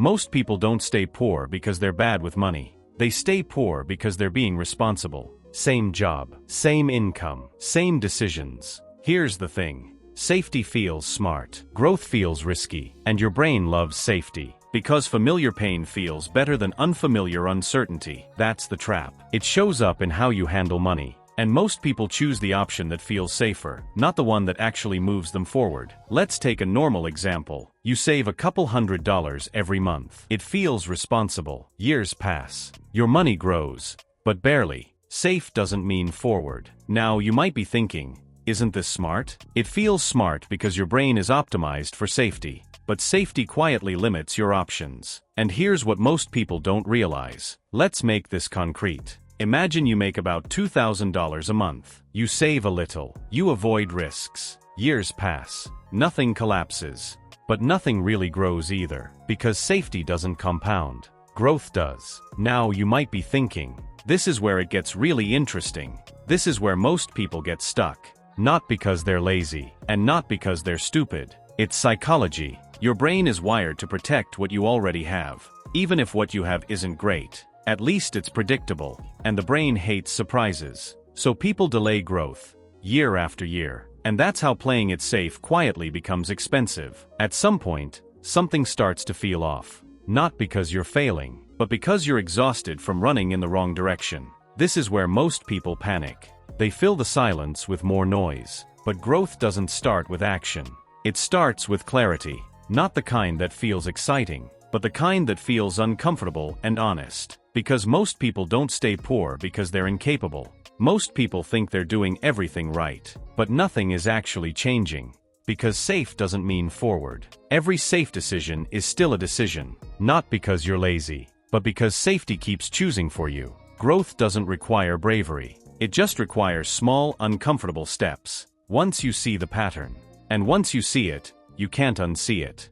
Most people don't stay poor because they're bad with money. They stay poor because they're being responsible. Same job, same income, same decisions. Here's the thing. Safety feels smart. Growth feels risky. And your brain loves safety. Because familiar pain feels better than unfamiliar uncertainty. That's the trap. It shows up in how you handle money. And most people choose the option that feels safer, not the one that actually moves them forward. Let's take a normal example. You save a couple $100s every month. It feels responsible. Years pass. Your money grows. But barely. Safe doesn't mean forward. Now you might be thinking, isn't this smart? It feels smart because your brain is optimized for safety. But safety quietly limits your options. And here's what most people don't realize. Let's make this concrete. Imagine you make about $2,000 a month. You save a little. You avoid risks. Years pass. Nothing collapses. But nothing really grows either. Because safety doesn't compound. Growth does. Now you might be thinking, this is where it gets really interesting. This is where most people get stuck. Not because they're lazy. And not because they're stupid. It's psychology. Your brain is wired to protect what you already have. Even if what you have isn't great. At least it's predictable. And the brain hates surprises. So people delay growth. Year after year. And that's how playing it safe quietly becomes expensive. At some point, something starts to feel off. Not because you're failing, but because you're exhausted from running in the wrong direction. This is where most people panic. They fill the silence with more noise. But growth doesn't start with action. It starts with clarity. Not the kind that feels exciting, but the kind that feels uncomfortable and honest. Because most people don't stay poor because they're incapable. Most people think they're doing everything right. But nothing is actually changing. Because safe doesn't mean forward. Every safe decision is still a decision. Not because you're lazy, but because safety keeps choosing for you. Growth doesn't require bravery. It just requires small, uncomfortable steps. Once you see the pattern. And once you see it, you can't unsee it.